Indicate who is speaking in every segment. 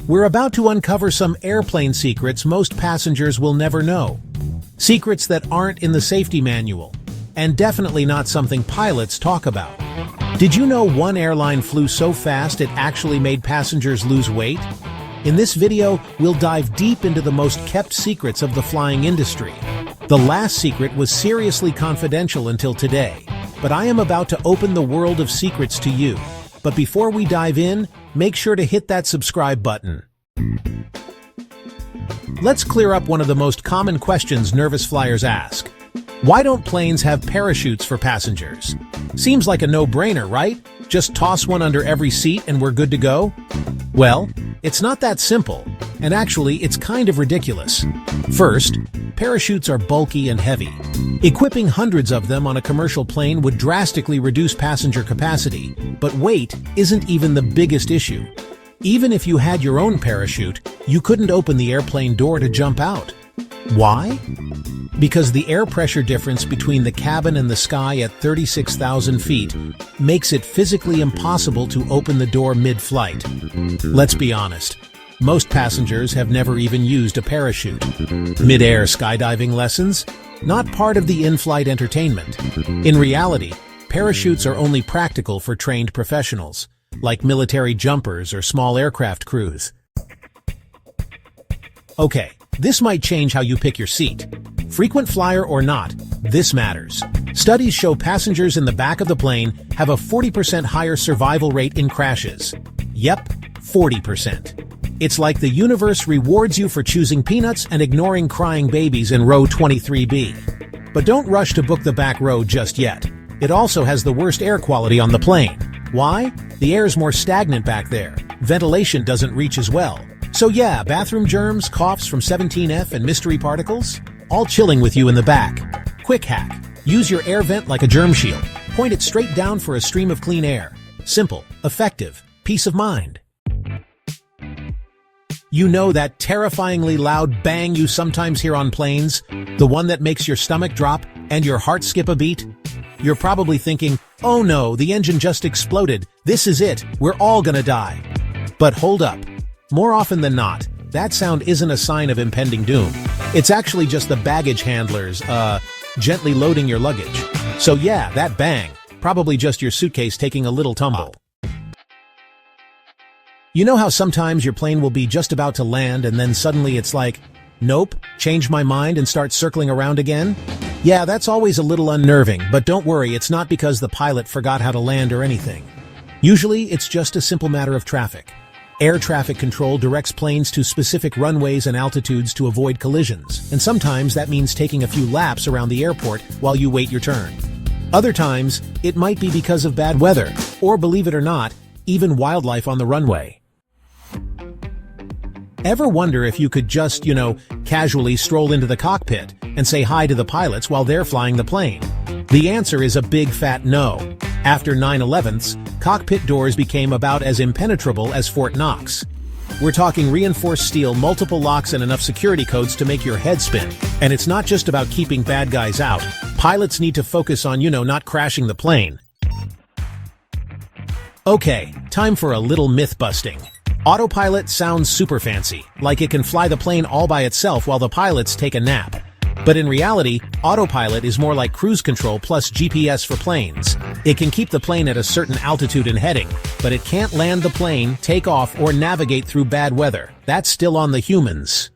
Speaker 1: We're about to uncover some airplane secrets most passengers will never know. Secrets that aren't in the safety manual, and definitely not something pilots talk about. Did you know one airline flew so fast it actually made passengers lose weight? In this video, we'll dive deep into the most kept secrets of the flying industry. The last secret was seriously confidential until today, but I am about to open the world of secrets to you. But before we dive in, make sure to hit that subscribe button. Let's clear up one of the most common questions nervous flyers ask. Why don't planes have parachutes for passengers? Seems like a no-brainer, right? Just toss one under every seat and we're good to go? Well, it's not that simple, and actually it's kind of ridiculous. First, parachutes are bulky and heavy. Equipping hundreds of them on a commercial plane would drastically reduce passenger capacity, but weight isn't even the biggest issue. Even if you had your own parachute, you couldn't open the airplane door to jump out. Why? Because the air pressure difference between the cabin and the sky at 36,000 feet makes it physically impossible to open the door mid-flight. Let's be honest, most passengers have never even used a parachute. Mid-air skydiving lessons? Not part of the in-flight entertainment. In reality, parachutes are only practical for trained professionals, like military jumpers or small aircraft crews. Okay, this might change how you pick your seat. Frequent flyer or not, this matters. Studies show passengers in the back of the plane have a 40% higher survival rate in crashes. Yep, 40%. It's like the universe rewards you for choosing peanuts and ignoring crying babies in row 23B. But don't rush to book the back row just yet. It also has the worst air quality on the plane. Why? The air's more stagnant back there. Ventilation doesn't reach as well. So yeah, bathroom germs, coughs from 17F and mystery particles, all chilling with you in the back. Quick hack. Use your air vent like a germ shield. Point it straight down for a stream of clean air. Simple, effective, peace of mind. You know that terrifyingly loud bang you sometimes hear on planes? The one that makes your stomach drop and your heart skip a beat? You're probably thinking, oh no, the engine just exploded. This is it. We're all gonna die. But hold up. More often than not, that sound isn't a sign of impending doom. It's actually just the baggage handlers, gently loading your luggage. So yeah, that bang, probably just your suitcase taking a little tumble. You know how sometimes your plane will be just about to land and then suddenly it's like, nope, change my mind and start circling around again? Yeah, that's always a little unnerving, but don't worry, it's not because the pilot forgot how to land or anything. Usually, it's just a simple matter of traffic. Air traffic control directs planes to specific runways and altitudes to avoid collisions, and sometimes that means taking a few laps around the airport while you wait your turn. Other times, it might be because of bad weather, or believe it or not, even wildlife on the runway. Ever wonder if you could just, casually stroll into the cockpit and say hi to the pilots while they're flying the plane? The answer is a big fat no. After 9/11s, cockpit doors became about as impenetrable as Fort Knox. We're talking reinforced steel, multiple locks, and enough security codes to make your head spin. And it's not just about keeping bad guys out. Pilots need to focus on, not crashing the plane. Okay, time for a little myth busting. Autopilot sounds super fancy, like it can fly the plane all by itself while the pilots take a nap. But in reality, autopilot is more like cruise control plus GPS for planes. It can keep the plane at a certain altitude and heading, but it can't land the plane, take off, or navigate through bad weather. That's still on the humans.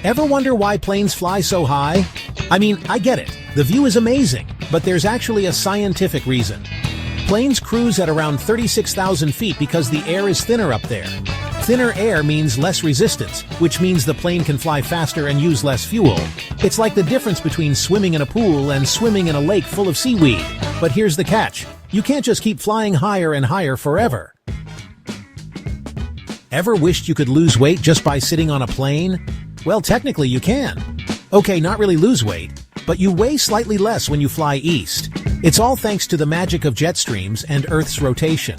Speaker 1: Ever wonder why planes fly so high? I mean, I get it. The view is amazing, but there's actually a scientific reason. Planes cruise at around 36,000 feet because the air is thinner up there. Thinner air means less resistance, which means the plane can fly faster and use less fuel. It's like the difference between swimming in a pool and swimming in a lake full of seaweed. But here's the catch. You can't just keep flying higher and higher forever. Ever wished you could lose weight just by sitting on a plane? Well, technically you can. Okay, not really lose weight, but you weigh slightly less when you fly east. It's all thanks to the magic of jet streams and Earth's rotation.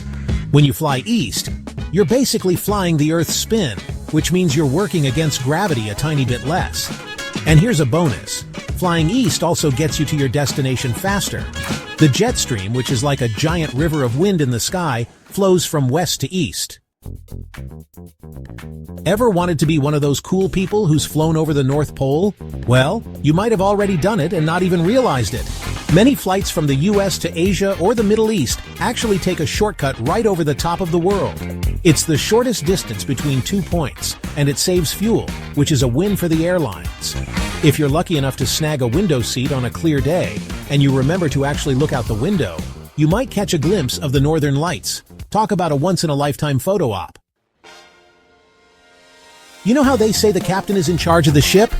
Speaker 1: When you fly east, you're basically flying the Earth's spin, which means you're working against gravity a tiny bit less. And here's a bonus. Flying east also gets you to your destination faster. The jet stream, which is like a giant river of wind in the sky, flows from west to east. Ever wanted to be one of those cool people who's flown over the North Pole? Well, you might have already done it and not even realized it. Many flights from the US to Asia or the Middle East actually take a shortcut right over the top of the world. It's the shortest distance between 2 points, and it saves fuel, which is a win for the airlines. If you're lucky enough to snag a window seat on a clear day, and you remember to actually look out the window, you might catch a glimpse of the Northern Lights. Talk about a once-in-a-lifetime photo op. You know how they say the captain is in charge of the ship?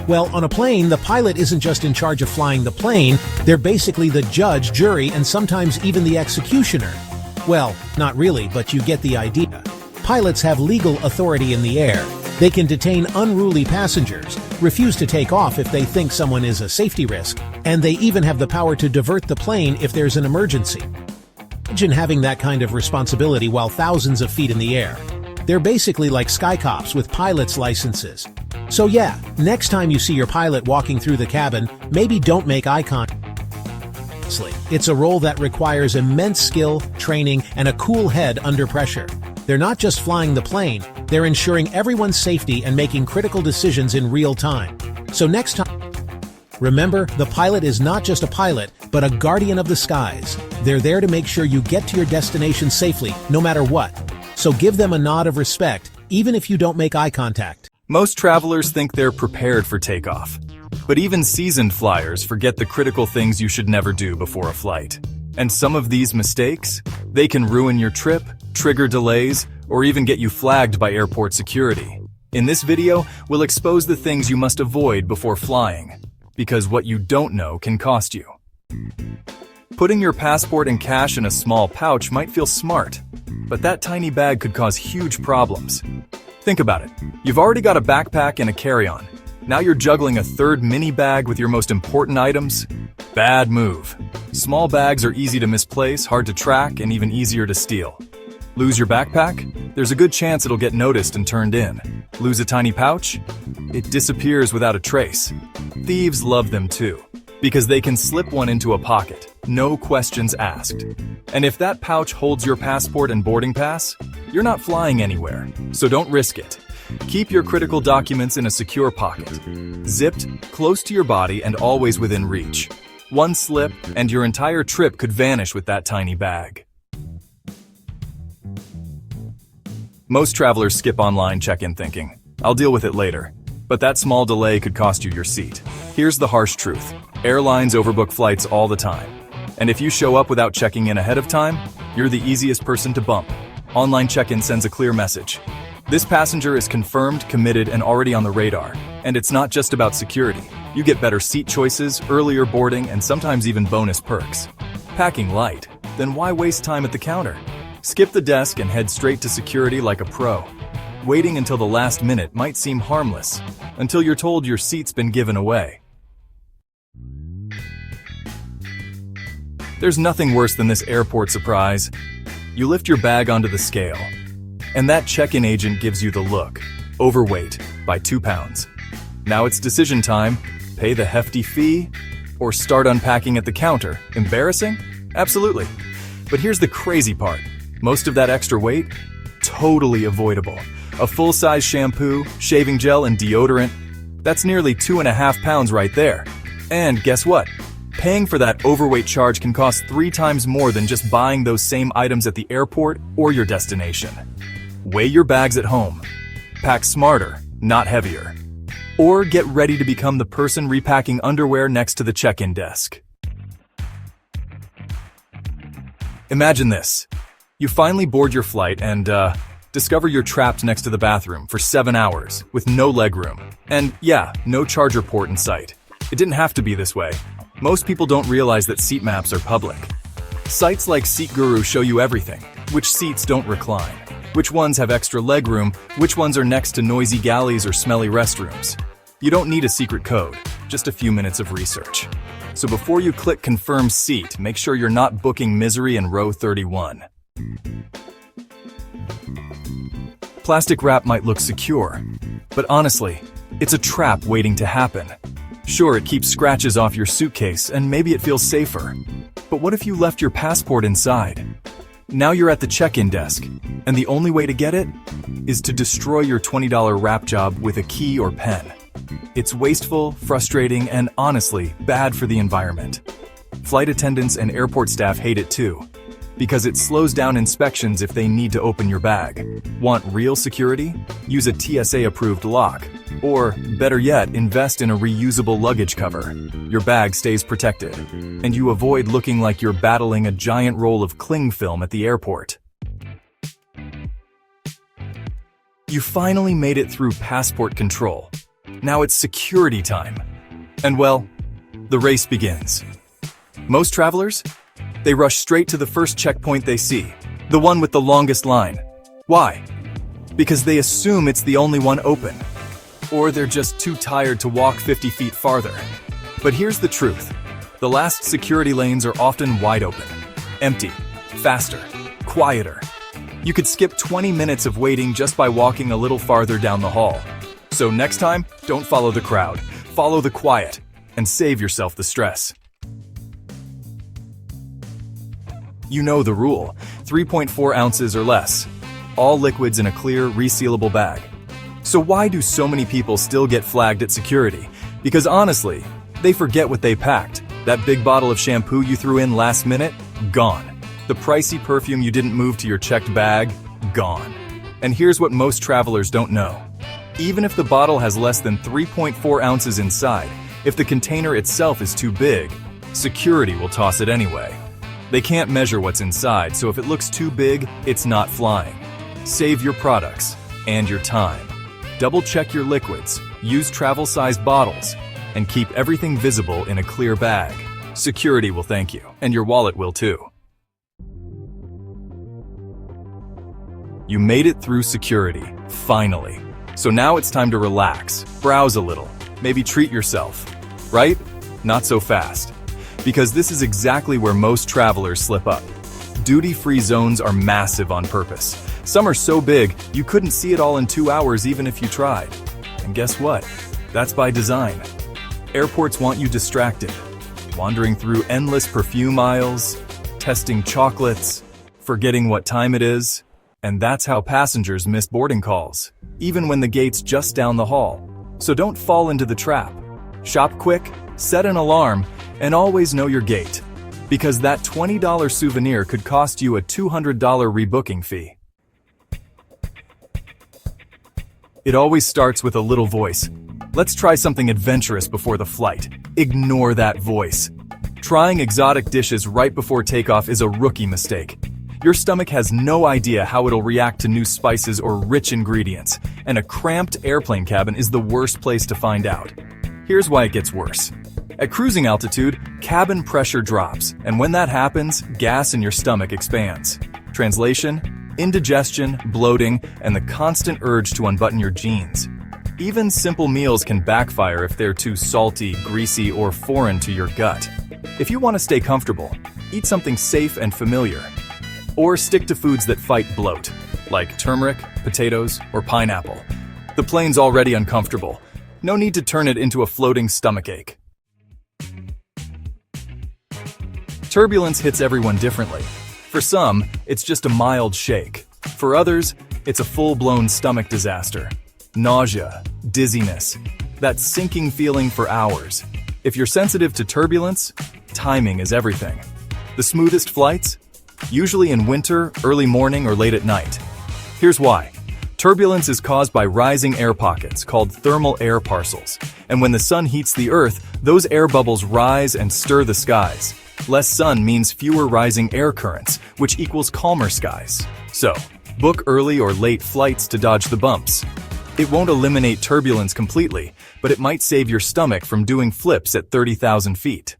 Speaker 1: Well, on a plane, the pilot isn't just in charge of flying the plane, they're basically the judge, jury, and sometimes even the executioner. Well, not really, but you get the idea. Pilots have legal authority in the air. They can detain unruly passengers, refuse to take off if they think someone is a safety risk, and they even have the power to divert the plane if there's an emergency. Imagine having that kind of responsibility while thousands of feet in the air. They're basically like sky cops with pilot's licenses. So yeah, next time you see your pilot walking through the cabin, maybe don't make eye contact. It's a role that requires immense skill, training, and a cool head under pressure. They're not just flying the plane, they're ensuring everyone's safety and making critical decisions in real time. So next time, remember, the pilot is not just a pilot, but a guardian of the skies. They're there to make sure you get to your destination safely, no matter what. So give them a nod of respect, even if you don't make eye contact.
Speaker 2: Most travelers think they're prepared for takeoff. But even seasoned flyers forget the critical things you should never do before a flight. And some of these mistakes, they can ruin your trip, trigger delays, or even get you flagged by airport security. In this video, we'll expose the things you must avoid before flying, because what you don't know can cost you. Putting your passport and cash in a small pouch might feel smart, but that tiny bag could cause huge problems. Think about it. You've already got a backpack and a carry-on. Now you're juggling a third mini bag with your most important items? Bad move. Small bags are easy to misplace, hard to track, and even easier to steal. Lose your backpack? There's a good chance it'll get noticed and turned in. Lose a tiny pouch? It disappears without a trace. Thieves love them too, because they can slip one into a pocket, no questions asked. And if that pouch holds your passport and boarding pass, you're not flying anywhere, so don't risk it. Keep your critical documents in a secure pocket, zipped, close to your body and always within reach. One slip, and your entire trip could vanish with that tiny bag. Most travelers skip online check-in thinking, "I'll deal with it later." But that small delay could cost you your seat. Here's the harsh truth. Airlines overbook flights all the time. And if you show up without checking in ahead of time, you're the easiest person to bump. Online check-in sends a clear message. This passenger is confirmed, committed, and already on the radar. And it's not just about security. You get better seat choices, earlier boarding, and sometimes even bonus perks. Packing light? Then why waste time at the counter? Skip the desk and head straight to security like a pro. Waiting until the last minute might seem harmless, until you're told your seat's been given away. There's nothing worse than this airport surprise. You lift your bag onto the scale, and that check-in agent gives you the look. Overweight by 2 pounds. Now it's decision time. Pay the hefty fee or start unpacking at the counter. Embarrassing? Absolutely. But here's the crazy part. Most of that extra weight? Totally avoidable. A full-size shampoo, shaving gel, and deodorant. That's nearly 2.5 pounds right there. And guess what? Paying for that overweight charge can cost 3 times more than just buying those same items at the airport or your destination. Weigh your bags at home. Pack smarter, not heavier. Or get ready to become the person repacking underwear next to the check-in desk. Imagine this. You finally board your flight and, discover you're trapped next to the bathroom for 7 hours with no legroom. And yeah, no charger port in sight. It didn't have to be this way. Most people don't realize that seat maps are public. Sites like Seat Guru show you everything. Which seats don't recline, which ones have extra legroom, which ones are next to noisy galleys or smelly restrooms. You don't need a secret code, just a few minutes of research. So before you click Confirm Seat, make sure you're not booking misery in row 31. Plastic wrap might look secure, but honestly, it's a trap waiting to happen. Sure, it keeps scratches off your suitcase and maybe it feels safer. But what if you left your passport inside? Now you're at the check-in desk, and the only way to get it is to destroy your $20 wrap job with a key or pen. It's wasteful, frustrating, and honestly, bad for the environment. Flight attendants and airport staff hate it too, because it slows down inspections if they need to open your bag. Want real security? Use a TSA-approved lock. Or, better yet, invest in a reusable luggage cover. Your bag stays protected, and you avoid looking like you're battling a giant roll of cling film at the airport. You finally made it through passport control. Now it's security time. And well, the race begins. Most travelers? They rush straight to the first checkpoint they see, the one with the longest line. Why? Because they assume it's the only one open. Or they're just too tired to walk 50 feet farther. But here's the truth. The last security lanes are often wide open, empty, faster, quieter. You could skip 20 minutes of waiting just by walking a little farther down the hall. So next time, don't follow the crowd, follow the quiet, and save yourself the stress. You know the rule, 3.4 ounces or less. All liquids in a clear, resealable bag. So why do so many people still get flagged at security? Because honestly, they forget what they packed. That big bottle of shampoo you threw in last minute? Gone. The pricey perfume you didn't move to your checked bag? Gone. And here's what most travelers don't know. Even if the bottle has less than 3.4 ounces inside, if the container itself is too big, security will toss it anyway. They can't measure what's inside, so if it looks too big, it's not flying. Save your products and your time. Double-check your liquids, use travel-sized bottles, and keep everything visible in a clear bag. Security will thank you, and your wallet will too. You made it through security, finally. So now it's time to relax, browse a little, maybe treat yourself. Right? Not so fast. Because this is exactly where most travelers slip up. Duty-free zones are massive on purpose. Some are so big, you couldn't see it all in 2 hours even if you tried. And guess what? That's by design. Airports want you distracted, wandering through endless perfume aisles, testing chocolates, forgetting what time it is, and that's how passengers miss boarding calls, even when the gate's just down the hall. So don't fall into the trap. Shop quick, set an alarm, and always know your gate, because that $20 souvenir could cost you a $200 rebooking fee. It always starts with a little voice. Let's try something adventurous before the flight. Ignore that voice. Trying exotic dishes right before takeoff is a rookie mistake. Your stomach has no idea how it'll react to new spices or rich ingredients, and a cramped airplane cabin is the worst place to find out. Here's why it gets worse. At cruising altitude, cabin pressure drops, and when that happens, gas in your stomach expands. Translation: indigestion, bloating, and the constant urge to unbutton your jeans. Even simple meals can backfire if they're too salty, greasy, or foreign to your gut. If you want to stay comfortable, eat something safe and familiar. Or stick to foods that fight bloat, like turmeric, potatoes, or pineapple. The plane's already uncomfortable. No need to turn it into a floating stomachache. Turbulence hits everyone differently. For some, it's just a mild shake. For others, it's a full-blown stomach disaster. Nausea, dizziness, that sinking feeling for hours. If you're sensitive to turbulence, timing is everything. The smoothest flights? Usually in winter, early morning, or late at night. Here's why. Turbulence is caused by rising air pockets called thermal air parcels. And when the sun heats the Earth, those air bubbles rise and stir the skies. Less sun means fewer rising air currents, which equals calmer skies. So, book early or late flights to dodge the bumps. It won't eliminate turbulence completely, but it might save your stomach from doing flips at 30,000 feet.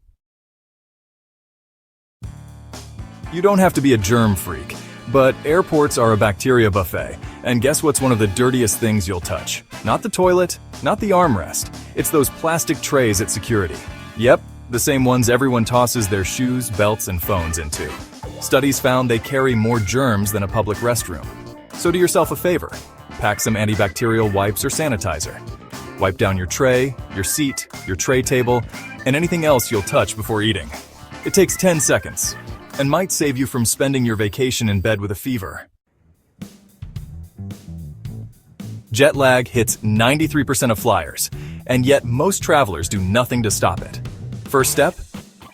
Speaker 2: You don't have to be a germ freak, but airports are a bacteria buffet, and guess what's one of the dirtiest things you'll touch? Not the toilet, not the armrest, it's those plastic trays at security. Yep, the same ones everyone tosses their shoes, belts, and phones into. Studies found they carry more germs than a public restroom. So do yourself a favor. Pack some antibacterial wipes or sanitizer. Wipe down your tray, your seat, your tray table, and anything else you'll touch before eating. It takes 10 seconds. and might save you from spending your vacation in bed with a fever. Jet lag hits 93% of flyers, and yet most travelers do nothing to stop it. First step,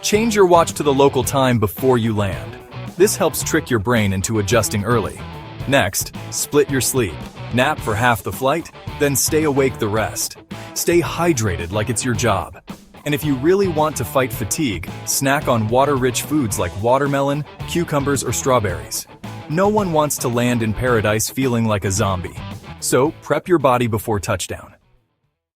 Speaker 2: change your watch to the local time before you land. This helps trick your brain into adjusting early. Next, split your sleep. Nap for half the flight, then stay awake the rest. Stay hydrated like it's your job. And if you really want to fight fatigue, snack on water-rich foods like watermelon, cucumbers, or strawberries. No one wants to land in paradise feeling like a zombie. So, prep your body before touchdown.